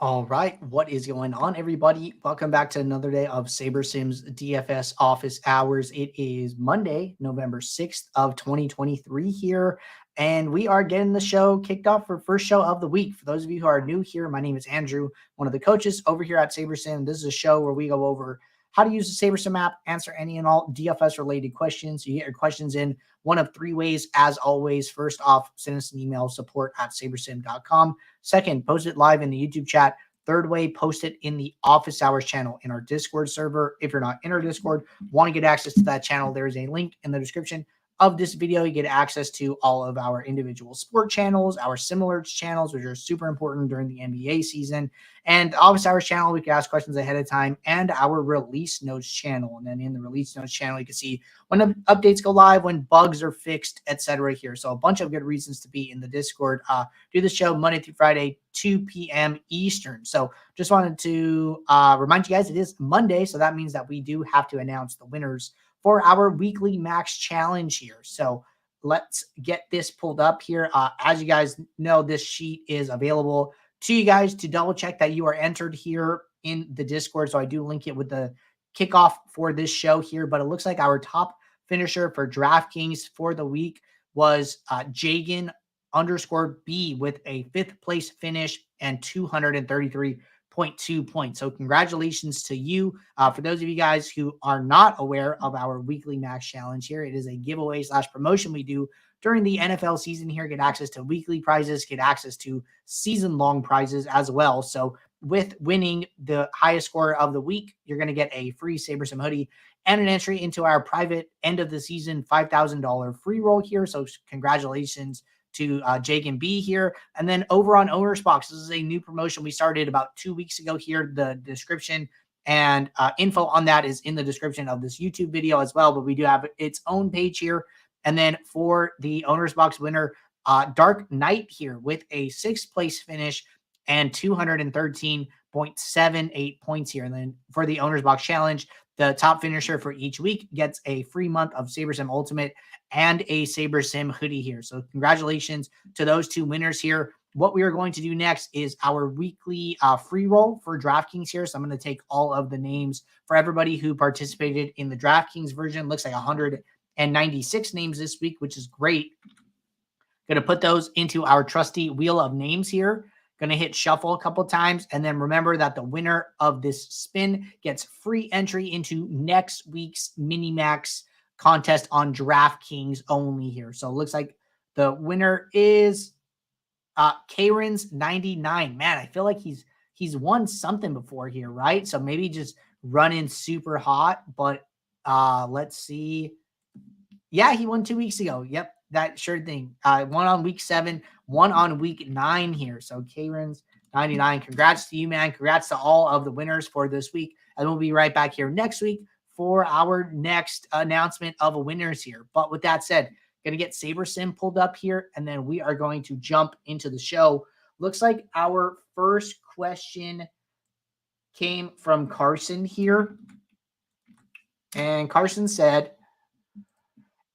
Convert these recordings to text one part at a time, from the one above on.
All right, what is going on, everybody? Welcome back to another day of SaberSim's DFS office hours. It is Monday, November 6th of 2023 here, and we are getting the show kicked off for first show of the week. For those of you who are new here, my name is Andrew, one of the coaches over here at SaberSim. This is a show where we go over how to use the SaberSim app, answer any and all DFS-related questions. You get your questions in one of three ways, as always. First off, send us an email, support@sabersim.com. Second, post it live in the YouTube chat. Third way, post it in the office hours channel in our Discord server. If you're not in our Discord, want to get access to that channel, there is a link in the description of this video. You get access to all of our individual sport channels, our similar channels, which are super important during the NBA season, and office hours channel. We can ask questions ahead of time, and our release notes channel. And then in the release notes channel, you can see when updates go live, when bugs are fixed, etc. here. So a bunch of good reasons to be in the Discord. Do the show Monday through Friday, 2 p.m. Eastern. So just wanted to remind you guys, it is Monday, so that means that we do have to announce the winners for our weekly max challenge here. So let's get this pulled up here. As you guys know, this sheet is available to you guys to double check that you are entered here in the Discord. So I do link it with the kickoff for this show here, but it looks like our top finisher for DraftKings for the week was Jagan_B with a 5th place finish and 233.2 points. So congratulations to you. For those of you guys who are not aware of our weekly max challenge here, it is a giveaway / promotion we do during the NFL season here. Get access to weekly prizes, get access to season-long prizes as well. So with winning the highest score of the week, you're going to get a free SaberSim hoodie and an entry into our private end of the season $5,000 free roll here. So congratulations to Jake and B here. And then over on Owner's Box, this is a new promotion we started about 2 weeks ago here. The description and info on that is in the description of this YouTube video as well, but we do have its own page here. And then for the Owner's Box winner, Dark Knight here with a 6th place finish and 213.78 points here. And then for the Owner's Box Challenge, the top finisher for each week gets a free month of SaberSim Ultimate and a SaberSim hoodie here. So congratulations to those two winners here. What we are going to do next is our weekly free roll for DraftKings here. So I'm going to take all of the names for everybody who participated in the DraftKings version. Looks like 196 names this week, which is great. Going to put those into our trusty wheel of names here. Going to hit shuffle a couple times. And then remember that the winner of this spin gets free entry into next week's mini-max contest on DraftKings only here. So it looks like the winner is Karen's 99. Man, I feel like he's won something before here, right? So maybe just running super hot. But let's see. Yeah, he won 2 weeks ago. Yep, that sure thing. One on week 7, one on week 9 here. So Karen's 99. Congrats to you, man. Congrats to all of the winners for this week. And we'll be right back here next week for our next announcement of winners here. But with that said, going to get SaberSim pulled up here, and then we are going to jump into the show. Looks like our first question came from Carson here. And Carson said,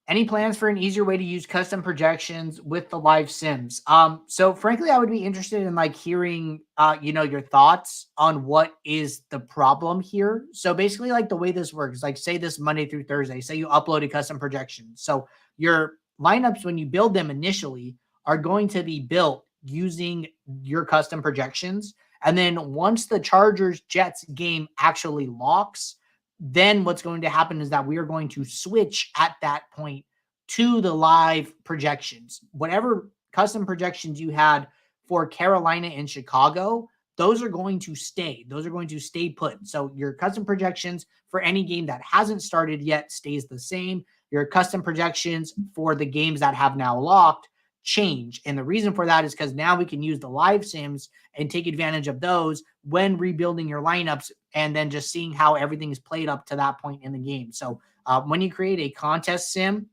any plans for an easier way to use custom projections with the live sims? So frankly, I would be interested in like hearing, your thoughts on what is the problem here. So basically like the way this works, like say this Monday through Thursday, say you upload a custom projection. So your lineups, when you build them initially, are going to be built using your custom projections. And then once the Chargers Jets game actually locks, then what's going to happen is that we are going to switch at that point to the live projections. Whatever custom projections you had for Carolina and Chicago, those are going to stay. Those are going to stay put. So your custom projections for any game that hasn't started yet stays the same. Your custom projections for the games that have now locked change. And the reason for that is because now we can use the live sims and take advantage of those when rebuilding your lineups and then just seeing how everything is played up to that point in the game. So when you create a contest sim,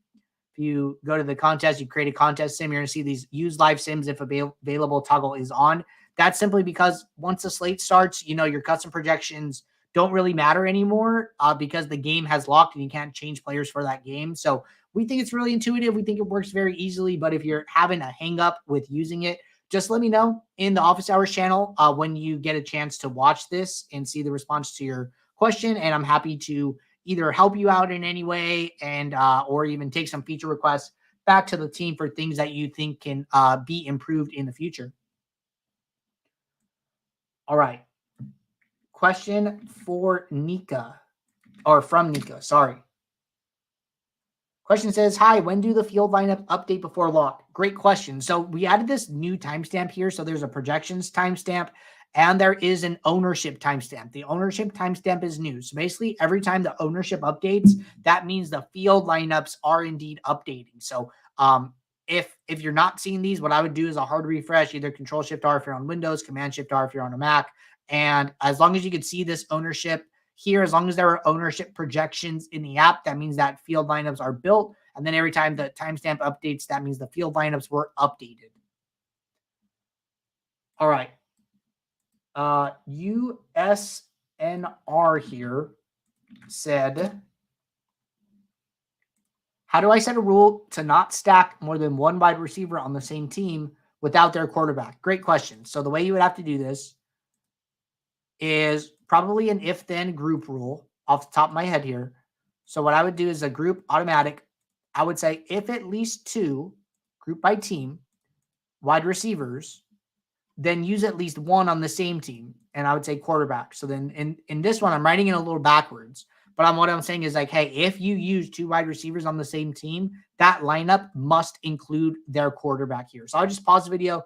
if you go to the contest, you create a contest sim, you're going to see these use live sims if available toggle is on. That's simply because once the slate starts, your custom projections don't really matter anymore because the game has locked and you can't change players for that game. So we think it's really intuitive. We think it works very easily. But if you're having a hang up with using it, just let me know in the office hours channel when you get a chance to watch this and see the response to your question. And I'm happy to either help you out in any way and or even take some feature requests back to the team for things that you think can be improved in the future. All right. Question for Nika, or from Nika, sorry. Question says, hi, when do the field lineup update before lock? Great question. So we added this new timestamp here. So there's a projections timestamp and there is an ownership timestamp. The ownership timestamp is new. So basically every time the ownership updates, that means the field lineups are indeed updating. So if you're not seeing these, what I would do is a hard refresh, either Control Shift R if you're on Windows, Command Shift R if you're on a Mac. And as long as you can see this ownership here, as long as there are ownership projections in the app, that means that field lineups are built. And then every time the timestamp updates, that means the field lineups were updated. All right. USNR here said, how do I set a rule to not stack more than one wide receiver on the same team without their quarterback? Great question. So the way you would have to do this is probably an if-then group rule off the top of my head here. So what I would do is a group automatic. I would say if at least 2 group by team wide receivers, then use at least 1 on the same team. And I would say quarterback. So then in this one, I'm writing it a little backwards. But what I'm saying is like, hey, if you use 2 wide receivers on the same team, that lineup must include their quarterback here. So I'll just pause the video,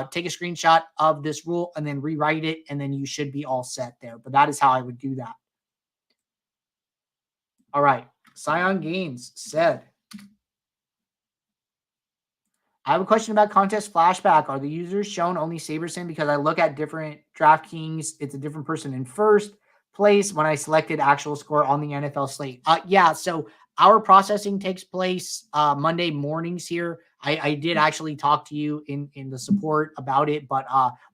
take a screenshot of this rule, and then rewrite it, and then you should be all set there. But that is how I would do that. All right. Scion Gaines said, I have a question about contest flashback. Are the users shown only SaberSim? Because I look at different DraftKings, it's a different person in first place when I selected actual score on the NFL slate. Yeah, so our processing takes place Monday mornings here. I did actually talk to you in the support about it, but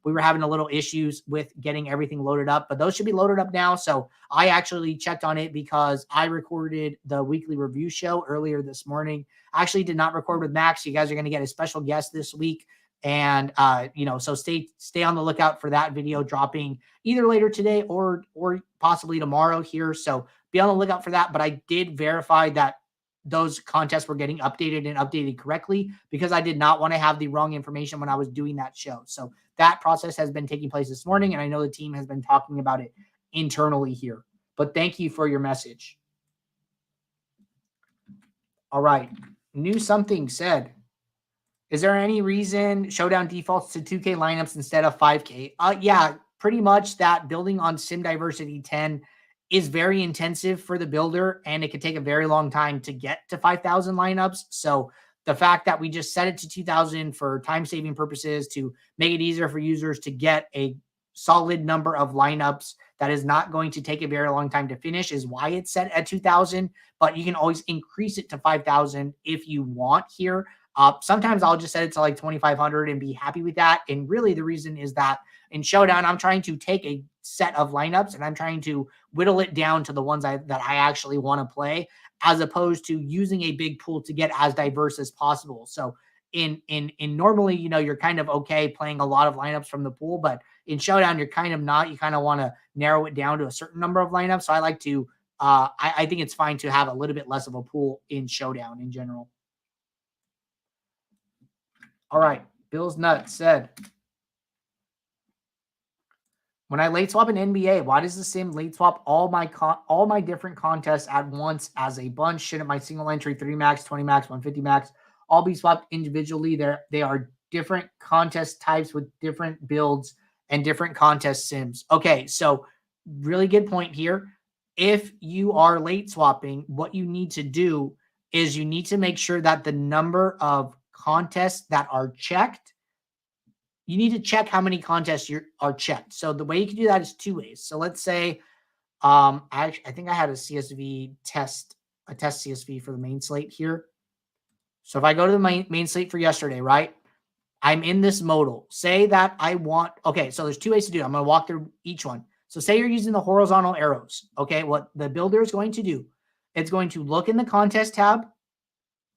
we were having a little issues with getting everything loaded up, but those should be loaded up now. So I actually checked on it because I recorded the weekly review show earlier this morning. I actually did not record with Max. You guys are going to get a special guest this week. And, so stay on the lookout for that video dropping either later today or possibly tomorrow here. So be on the lookout for that. But I did verify that those contests were getting updated and updated correctly because I did not want to have the wrong information when I was doing that show. So that process has been taking place this morning, and I know the team has been talking about it internally here. But thank you for your message. All right. Knew something said, is there any reason Showdown defaults to 2K lineups instead of 5K? Yeah, pretty much that building on Sim Diversity 10 is very intensive for the builder, and it could take a very long time to get to 5,000 lineups. So the fact that we just set it to 2,000 for time-saving purposes to make it easier for users to get a solid number of lineups that is not going to take a very long time to finish is why it's set at 2,000, but you can always increase it to 5,000 if you want here. Sometimes I'll just set it to like 2,500 and be happy with that. And really the reason is that in Showdown, I'm trying to take a set of lineups and I'm trying to whittle it down to the ones that I actually want to play, as opposed to using a big pool to get as diverse as possible. So in normally, you're kind of okay playing a lot of lineups from the pool, but in Showdown, you're kind of not. You kind of want to narrow it down to a certain number of lineups. So I like to, I think it's fine to have a little bit less of a pool in Showdown in general. All right. Bill's Nuts said, when I late swap an NBA, why does the sim late swap all my different contests at once as a bunch? Shouldn't my single entry 3 max, 20 max, 150 max all be swapped individually? They are different contest types with different builds and different contest sims. Okay, so really good point here. If you are late swapping, what you need to do is you need to make sure that the number of contests that are checked, you need to check how many contests are checked. So the way you can do that is 2 ways. So let's say I think I had a CSV test, a test CSV for the main slate here. So if I go to the main slate for yesterday, right? I'm in this modal. Say that I want, okay, so there's 2 ways to do it. I'm going to walk through each one. So say you're using the horizontal arrows. Okay, what the builder is going to do, it's going to look in the contest tab.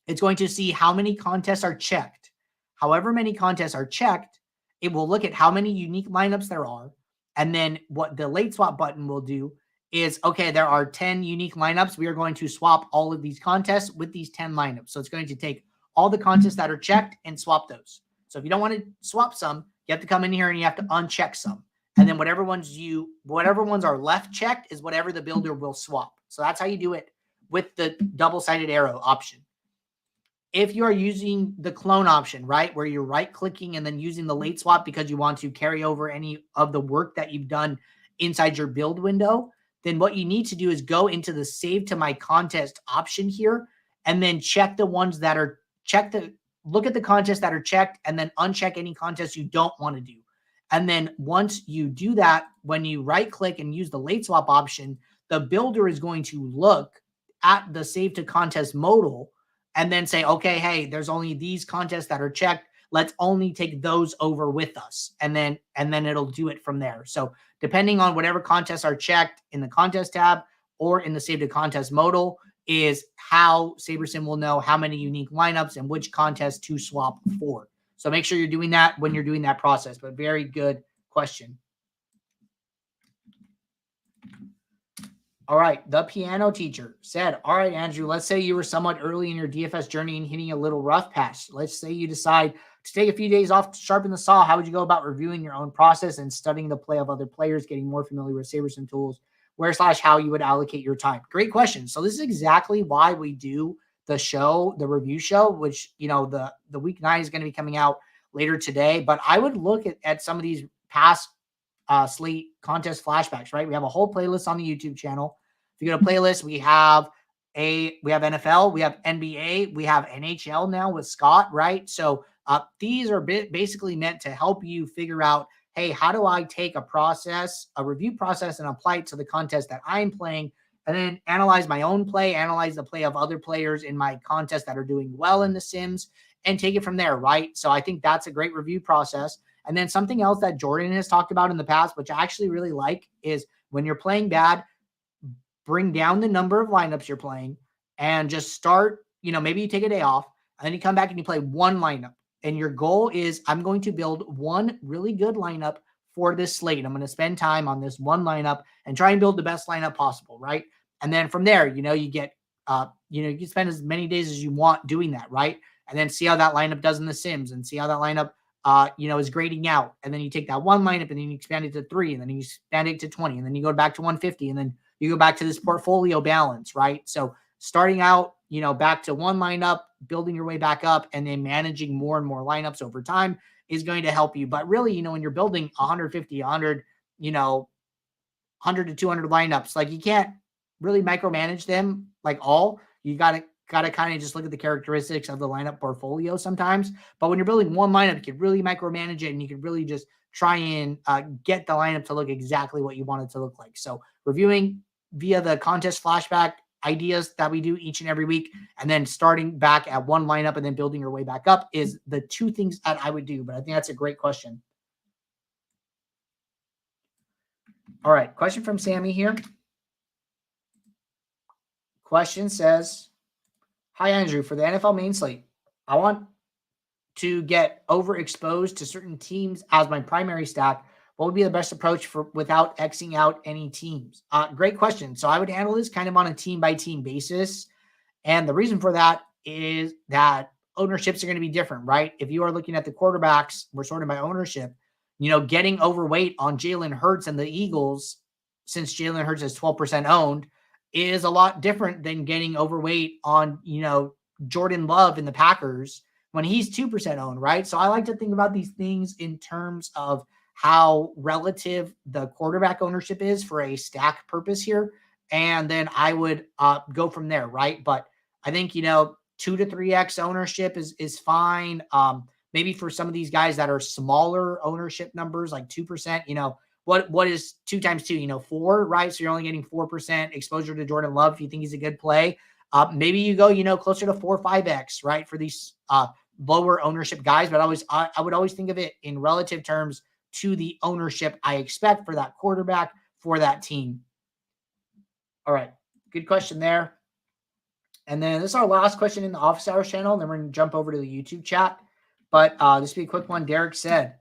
It's going to see how many contests are checked. However many contests are checked, it will look at how many unique lineups there are. And then what the late swap button will do is, okay, there are 10 unique lineups. We are going to swap all of these contests with these 10 lineups. So it's going to take all the contests that are checked and swap those. So if you don't want to swap some, you have to come in here and you have to uncheck some. And then whatever ones are left checked is whatever the builder will swap. So that's how you do it with the double-sided arrow option. If you are using the clone option, right, where you're right-clicking and then using the late swap because you want to carry over any of the work that you've done inside your build window, then what you need to do is go into the Save to My Contest option here and then check the ones that are look at the contests that are checked and then uncheck any contests you don't want to do. And then once you do that, when you right-click and use the late swap option, the builder is going to look at the Save to Contest modal and then say, okay, hey, there's only these contests that are checked. Let's only take those over with us. And then it'll do it from there. So depending on whatever contests are checked in the contest tab or in the Save to Contest modal is how SaberSim will know how many unique lineups and which contest to swap for. So make sure you're doing that when you're doing that process. But very good question. All right. The piano teacher said, all right, Andrew, let's say you were somewhat early in your DFS journey and hitting a little rough patch. Let's say you decide to take a few days off to sharpen the saw. How would you go about reviewing your own process and studying the play of other players, getting more familiar with SaberSim tools, how you would allocate your time? Great question. So this is exactly why we do the show, the review show, which, the week 9 is going to be coming out later today. But I would look at some of these past Slate contest flashbacks, right? We have a whole playlist on the YouTube channel. If you go to playlist, we have NFL, we have NBA, we have NHL now with Scott, right? So these are basically meant to help you figure out, hey, how do I take a review process and apply it to the contest that I'm playing, and then analyze my own play, analyze the play of other players in my contest that are doing well in the Sims, and take it from there, right? So I think that's a great review process. And then something else that Jordan has talked about in the past, which I actually really like, is when you're playing bad, bring down the number of lineups you're playing and just start, maybe you take a day off and then you come back and you play one lineup. And your goal is, I'm going to build one really good lineup for this slate. I'm going to spend time on this one lineup and try and build the best lineup possible, right? And then from there, you get, you can spend as many days as you want doing that, right? And then see how that lineup does in the Sims and see how that lineup, is grading out. And then you take that one lineup and then you expand it to 3, and then you expand it to 20, and then you go back to 150, and then you go back to this portfolio balance, right? So starting out, back to one lineup, building your way back up, and then managing more and more lineups over time is going to help you. But really, when you're building 150, 100, 100 to 200 lineups, like you can't really micromanage them like all. You got to kind of just look at the characteristics of the lineup portfolio sometimes. But when you're building one lineup, you can really micromanage it, and you can really just try and get the lineup to look exactly what you want it to look like. So reviewing via the contest flashback ideas that we do each and every week, and then starting back at one lineup and then building your way back up is the two things that I would do. But I think that's a great question. All right. Question from Sammy here. Question says, hi, Andrew. For the NFL main slate, I want to get overexposed to certain teams as my primary stack. What would be the best approach without Xing out any teams? Great question. So I would handle this kind of on a team-by-team basis. And the reason for that is that ownerships are going to be different, right? If you are looking at the quarterbacks, we're sorted by ownership. Getting overweight on Jalen Hurts and the Eagles, since Jalen Hurts is 12% owned, is a lot different than getting overweight on, Jordan Love and the Packers when he's 2% owned, right? So I like to think about these things in terms of how relative the quarterback ownership is for a stack purpose here. And then I would go from there, right? But I think, 2 to 3x ownership is fine. Maybe for some of these guys that are smaller ownership numbers, like 2%, what is 2 times 2? 4, right? So you're only getting 4% exposure to Jordan Love if you think he's a good play. Maybe you go, closer to 4 or 5x, right? For these lower ownership guys. But I would always think of it in relative terms to the ownership I expect for that quarterback for that team. All right. Good question there. And then this is our last question in the Office Hours channel. And then we're going to jump over to the YouTube chat. But this will be a quick one. Derek said,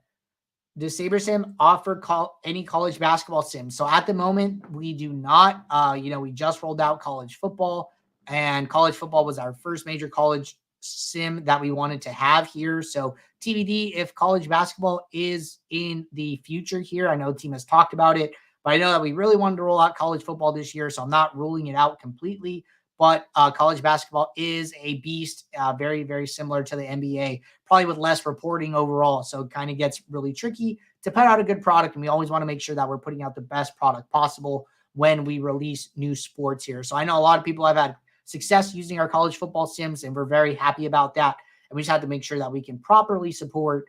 Does SaberSim offer any college basketball sim? So at the moment, we do not. We just rolled out college football, and college football was our first major college sim that we wanted to have here. So TBD if college basketball is in the future here. I know the team has talked about it, but I know that we really wanted to roll out college football this year, so I'm not ruling it out completely. But college basketball is a beast, very, very similar to the NBA, probably with less reporting overall. So it kind of gets really tricky to put out a good product. And we always want to make sure that we're putting out the best product possible when we release new sports here. So I know a lot of people have had success using our college football sims, and we're very happy about that. And we just have to make sure that we can properly support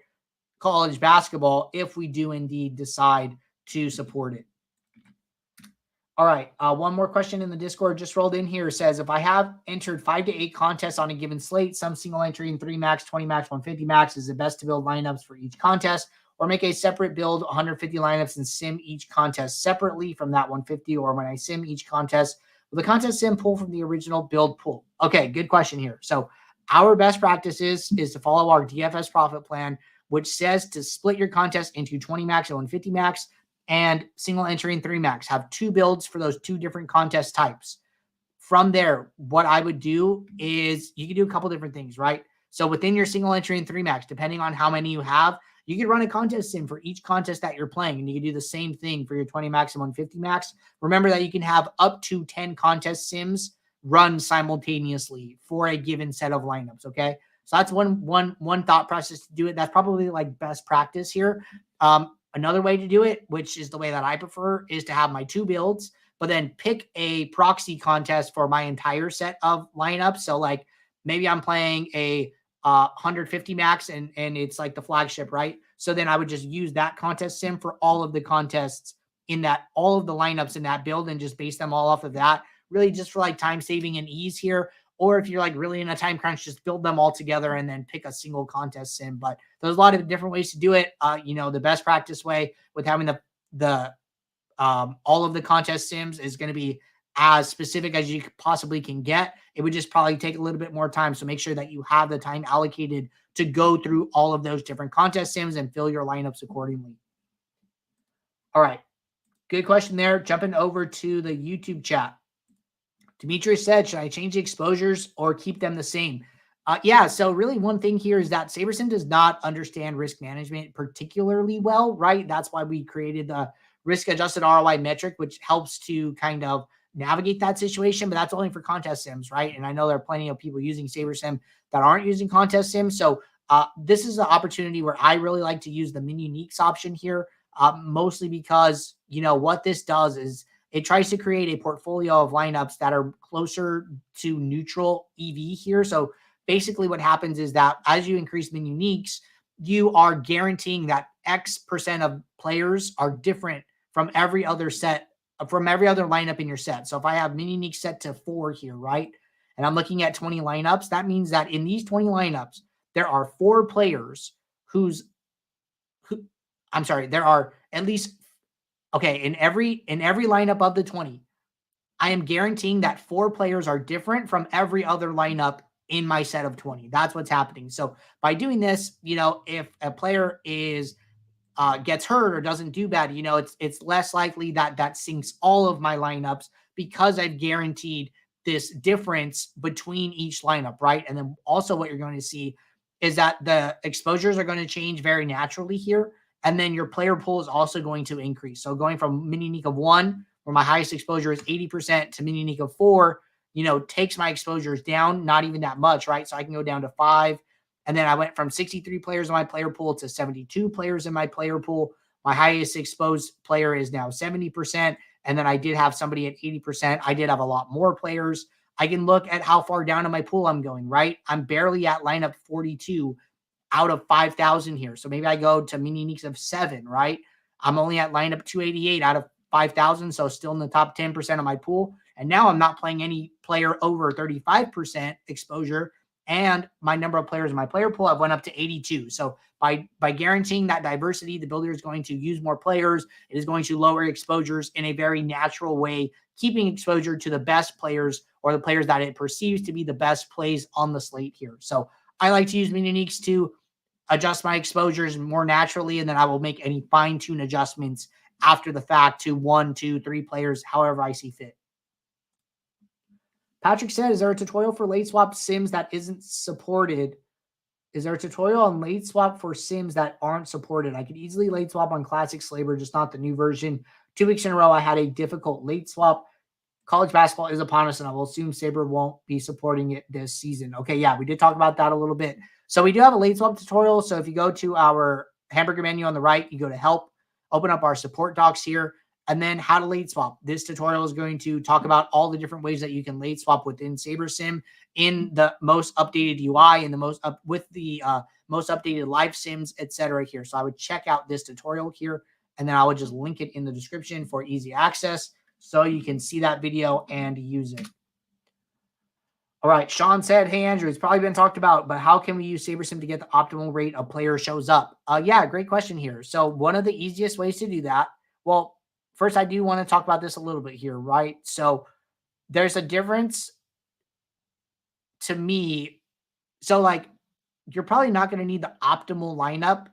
college basketball if we do indeed decide to support it. All right. One more question in the Discord just rolled in here. It says, if I have entered 5 to 8 contests on a given slate, some single entry in 3 max, 20 max, 150 max, is it best to build lineups for each contest, or make a separate build 150 lineups and sim each contest separately from that 150, or when I sim each contest, will the contest sim pull from the original build pool? Okay, good question here. So our best practice is to follow our DFS profit plan, which says to split your contest into 20 max and 150 max, and single entry in 3 max. Have 2 builds for those 2 different contest types. From there, what I would do is you can do a couple different things, right? So within your single entry in 3 max, depending on how many you have, you can run a contest sim for each contest that you're playing, and you can do the same thing for your 20 max and 150 max. Remember that you can have up to 10 contest sims run simultaneously for a given set of lineups, okay? So that's one thought process to do it. That's probably like best practice here. Another way to do it, which is the way that I prefer, is to have my 2 builds, but then pick a proxy contest for my entire set of lineups. So like maybe I'm playing a 150 max and it's like the flagship, right? So then I would just use that contest sim for all of the contests in that, all of the lineups in that build, and just base them all off of that, really just for like time saving and ease here. Or if you're like really in a time crunch, just build them all together and then pick a single contest sim. But there's a lot of different ways to do it. The best practice way with having the all of the contest sims is going to be as specific as you possibly can get. It would just probably take a little bit more time. So make sure that you have the time allocated to go through all of those different contest sims and fill your lineups accordingly. All right. Good question there. Jumping over to the YouTube chat. Demetrius said, should I change the exposures or keep them the same? Yeah, so really one thing here is that SaberSim does not understand risk management particularly well, right? That's why we created the risk-adjusted ROI metric, which helps to kind of navigate that situation, but that's only for contest sims, right? And I know there are plenty of people using SaberSim that aren't using contest sims. So this is an opportunity where I really like to use the min uniques option here, mostly because, what this does is it tries to create a portfolio of lineups that are closer to neutral EV here. So basically what happens is that as you increase min uniques, you are guaranteeing that X percent of players are different from every other lineup in your set. So if I have min unique set to 4 here, right? And I'm looking at 20 lineups, that means that in these 20 lineups, there are 4 players there are at least, okay, in every lineup of the 20, I am guaranteeing that 4 players are different from every other lineup in my set of 20. That's what's happening. So by doing this, if a player gets hurt or doesn't do bad, it's less likely that sinks all of my lineups, because I've guaranteed this difference between each lineup, right? And then also what you're going to see is that the exposures are going to change very naturally here. And then your player pool is also going to increase. So going from min unique of 1, where my highest exposure is 80%, to min unique of 4, takes my exposures down, not even that much, right? So I can go down to 5. And then I went from 63 players in my player pool to 72 players in my player pool. My highest exposed player is now 70%. And then I did have somebody at 80%. I did have a lot more players. I can look at how far down in my pool I'm going, right? I'm barely at lineup 42 out of 5,000 here. So maybe I go to min uniques of 7, right? I'm only at lineup 288 out of 5,000. So still in the top 10% of my pool. And now I'm not playing any player over 35% exposure. And my number of players in my player pool have went up to 82. So by guaranteeing that diversity, the builder is going to use more players. It is going to lower exposures in a very natural way, keeping exposure to the best players, or the players that it perceives to be the best plays on the slate here. So I like to use min uniques to adjust my exposures more naturally, and then I will make any fine-tune adjustments after the fact to 1, 2, 3 players, however I see fit. Patrick said, is there a tutorial for late swap sims that isn't supported? Is there a tutorial on late swap for sims that aren't supported? I could easily late swap on Classic Slaver, just not the new version. 2 weeks in a row, I had a difficult late swap. College basketball is upon us, and I will assume Saber won't be supporting it this season. Okay, yeah, we did talk about that a little bit. So we do have a late swap tutorial. So if you go to our hamburger menu on the right, you go to help, open up our support docs here, and then how to late swap. This tutorial is going to talk about all the different ways that you can late swap within SaberSim in the most updated UI and the most most updated live sims, etc. here. So I would check out this tutorial here, and then I would just link it in the description for easy access so you can see that video and use it. All right, Sean said, hey, Andrew, it's probably been talked about, but how can we use SaberSim to get the optimal rate a player shows up? Yeah, great question here. So one of the easiest ways to do that, well, first I do want to talk about this a little bit here, right? So there's a difference to me. So like, you're probably not going to need the optimal lineup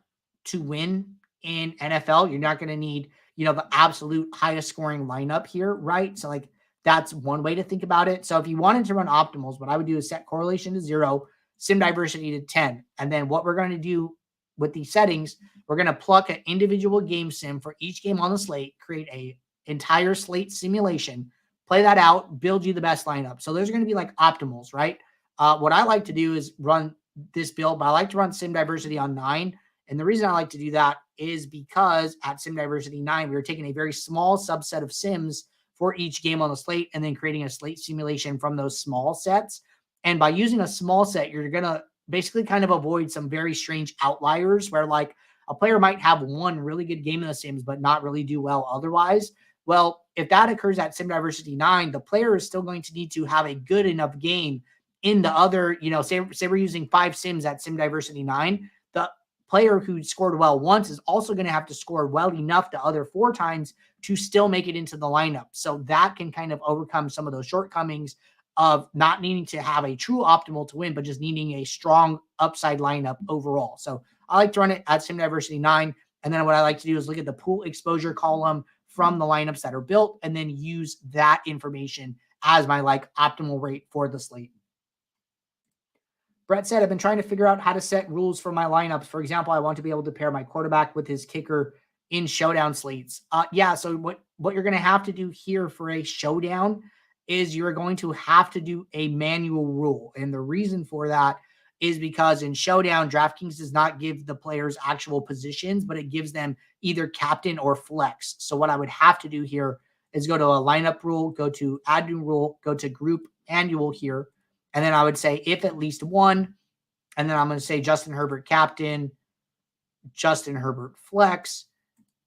to win in NFL. You're not going to need, the absolute highest scoring lineup here, right? So like, that's one way to think about it. So if you wanted to run optimals, what I would do is set correlation to 0, sim diversity to 10. And then what we're going to do with these settings, we're going to pluck an individual game sim for each game on the slate, create a entire slate simulation, play that out, build you the best lineup. So there's going to be like optimals, right? What I like to do is run this build, but I like to run sim diversity on 9. And the reason I like to do that is because at sim diversity 9, we were taking a very small subset of sims for each game on the slate and then creating a slate simulation from those small sets. And by using a small set, you're going to basically kind of avoid some very strange outliers where like a player might have one really good game in the sims, but not really do well otherwise. Well, if that occurs at sim diversity 9, the player is still going to need to have a good enough game in the other, say we're using 5 sims at sim diversity 9, the player who scored well once is also going to have to score well enough the other 4 times to still make it into the lineup. So that can kind of overcome some of those shortcomings of not needing to have a true optimal to win, but just needing a strong upside lineup overall. So I like to run it at sim diversity 9. And then what I like to do is look at the pool exposure column from the lineups that are built and then use that information as my optimal rate for the slate. Brett said, I've been trying to figure out how to set rules for my lineups. For example, I want to be able to pair my quarterback with his kicker in showdown slates. Yeah, so what you're going to have to do here for a showdown is you're going to have to do a manual rule. And the reason for that is because in showdown, DraftKings does not give the players actual positions, but it gives them either captain or flex. So what I would have to do here is go to a lineup rule, go to add new rule, go to group annual here. And then I would say if at least one, and then I'm going to say Justin Herbert captain, Justin Herbert flex,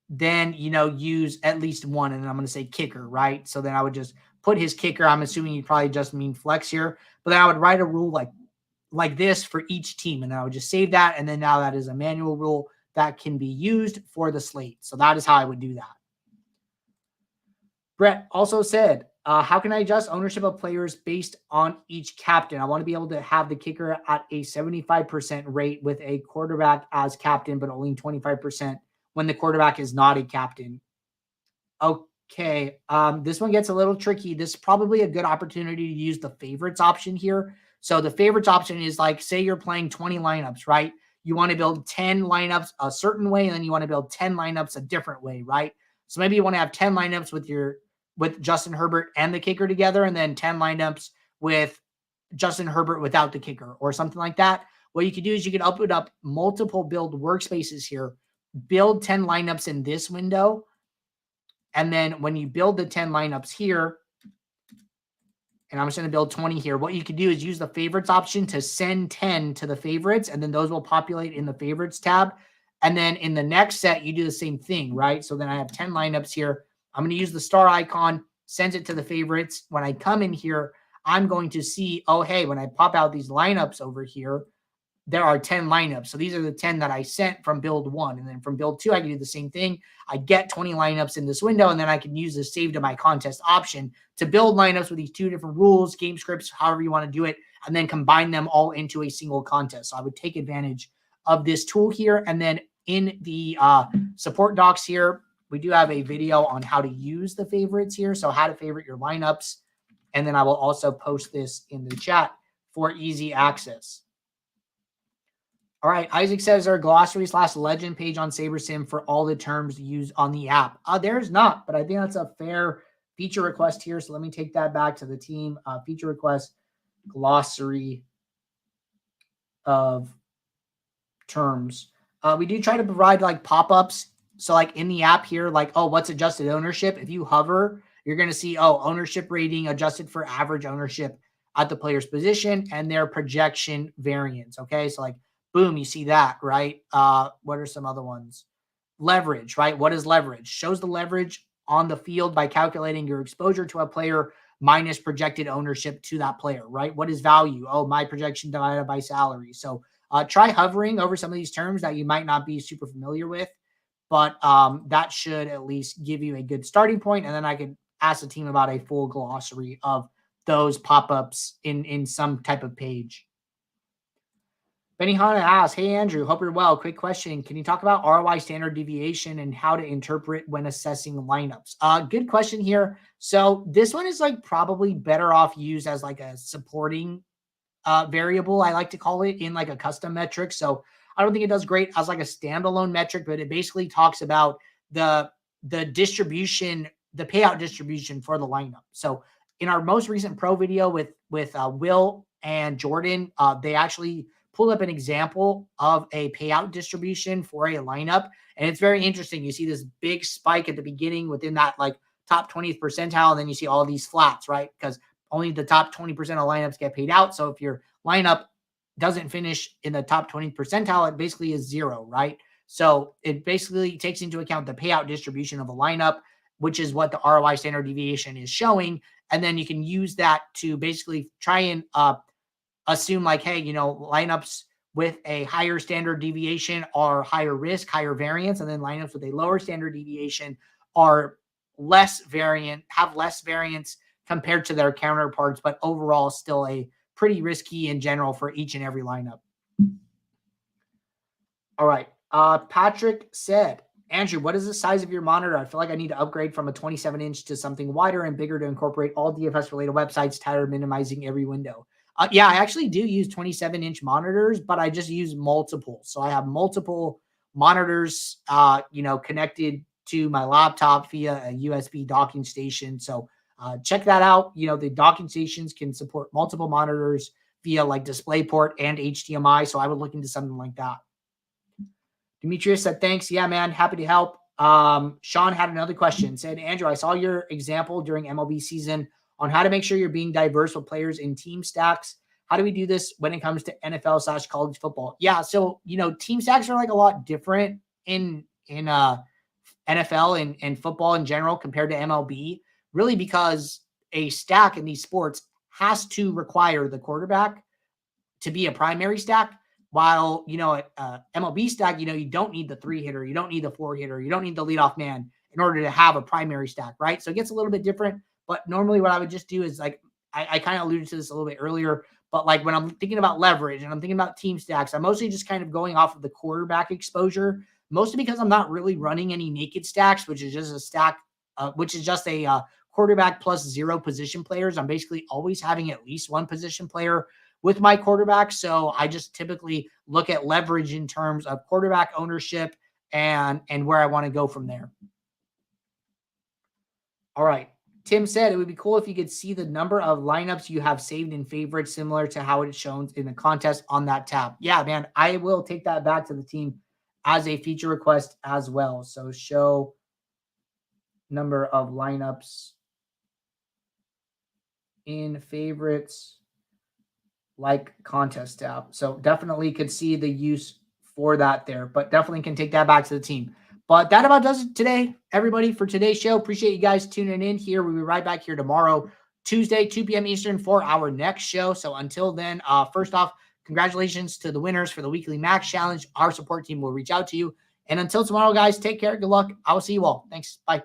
then, use at least one. And then I'm going to say kicker, right? So then I would just put his kicker. I'm assuming you probably just mean flex here, but then I would write a rule like this for each team. And then I would just save that. And then now that is a manual rule that can be used for the slate. So that is how I would do that. Brett also said, how can I adjust ownership of players based on each captain? I want to be able to have the kicker at a 75% rate with a quarterback as captain, but only 25% when the quarterback is not a captain. Okay, this one gets a little tricky. This is probably a good opportunity to use the favorites option here. So the favorites option is say you're playing 20 lineups, right? You want to build 10 lineups a certain way, and then you want to build 10 lineups a different way, right? So maybe you want to have 10 lineups with Justin Herbert and the kicker together, and then 10 lineups with Justin Herbert without the kicker or something like that. What you can do is you can open up multiple build workspaces here, build 10 lineups in this window. And then when you build the 10 lineups here, and I'm just going to build 20 here, what you can do is use the favorites option to send 10 to the favorites, and then those will populate in the favorites tab. And then in the next set, you do the same thing, right? So then I have 10 lineups here. I'm going to use the star icon, sends it to the favorites. When I come in here, I'm going to see, oh, hey, when I pop out these lineups over here, there are 10 lineups. So these are the 10 that I sent from build 1. And then from build 2, I can do the same thing. I get 20 lineups in this window, and then I can use the save to my contest option to build lineups with these 2 different rules, game scripts, however you want to do it, and then combine them all into a single contest. So I would take advantage of this tool here. And then in the support docs here, we do have a video on how to use the favorites here. So how to favorite your lineups. And then I will also post this in the chat for easy access. All right. Isaac says there are glossary/legend page on SaberSim for all the terms used on the app. There's not, but I think that's a fair feature request here. So let me take that back to the team. Feature request, glossary of terms. We do try to provide like pop-ups. So like in the app here, like, oh, what's adjusted ownership? If you hover, you're going to see, oh, ownership rating adjusted for average ownership at the player's position and their projection variance. Okay. So like, boom, you see that, right? What are some other ones? Leverage, right? What is leverage? Shows the leverage on the field by calculating your exposure to a player minus projected ownership to that player, right? What is value? Oh, my projection divided by salary. So try hovering over some of these terms that you might not be super familiar with, but that should at least give you a good starting point. And then I could ask the team about a full glossary of those pop-ups in some type of page. Benny Hanna asks, hey, Andrew, hope you're well. Quick question. Can you talk about ROI standard deviation and how to interpret when assessing lineups? Good question here. So this one is like probably better off used as like a supporting variable, I like to call it, in like a custom metric. So I don't think it does great as like a standalone metric, but it basically talks about the distribution, the payout distribution for the lineup. So in our most recent pro video with Will and Jordan, they actually pulled up an example of a payout distribution for a lineup. And it's very interesting. You see this big spike at the beginning within that like top 20th percentile. And then you see all these flats, right? Because only the top 20% of lineups get paid out. So if your lineup doesn't finish in the top 20th percentile, it basically is zero, right? So it basically takes into account the payout distribution of a lineup, which is what the ROI standard deviation is showing. And then you can use that to basically try and assume like, hey, you know, lineups with a higher standard deviation are higher risk, higher variance, and then lineups with a lower standard deviation are less variant, have less variance compared to their counterparts, but overall still a pretty risky in general for each and every lineup. All right. Patrick said, Andrew, what is the size of your monitor? I feel like I need to upgrade from a 27-inch to something wider and bigger to incorporate all DFS-related websites, tired of minimizing every window. Yeah, I actually do use 27-inch monitors, but I just use multiple. So I have multiple monitors, connected to my laptop via a USB docking station. So check that out. You know, the docking stations can support multiple monitors via like DisplayPort and HDMI. So I would look into something like that. Demetrius said, thanks. Yeah, man. Happy to help. Sean had another question. Said, Andrew, I saw your example during MLB season on how to make sure you're being diverse with players in team stacks. How do we do this when it comes to NFL/college football? Yeah. So, you know, team stacks are like a lot different in NFL and football in general compared to MLB, really because a stack in these sports has to require the quarterback to be a primary stack. While, you know, MLB stack, you know, you don't need the 3-hitter, you don't need the 4-hitter, you don't need the leadoff man in order to have a primary stack, right? So it gets a little bit different. But normally what I would just do is like, I kind of alluded to this a little bit earlier, but like when I'm thinking about leverage and I'm thinking about team stacks, I'm mostly just kind of going off of the quarterback exposure, mostly because I'm not really running any naked stacks, which is just a stack, which is just a quarterback plus 0 position players. I'm basically always having at least 1 position player with my quarterback. So I just typically look at leverage in terms of quarterback ownership and where I want to go from there. All right. Tim said it would be cool if you could see the number of lineups you have saved in favorites, similar to how it's shown in the contest on that tab. Yeah, man, I will take that back to the team as a feature request as well. So show number of lineups in favorites like contest tab. So definitely could see the use for that there, but definitely can take that back to the team. But that about does it today, everybody, for today's show. Appreciate you guys tuning in here. We'll be right back here tomorrow, Tuesday, 2 p.m. Eastern, for our next show. So until then, first off, congratulations to the winners for the weekly max challenge. Our support team will reach out to you. And until tomorrow, guys, take care. Good luck. I will see you all. Thanks. Bye.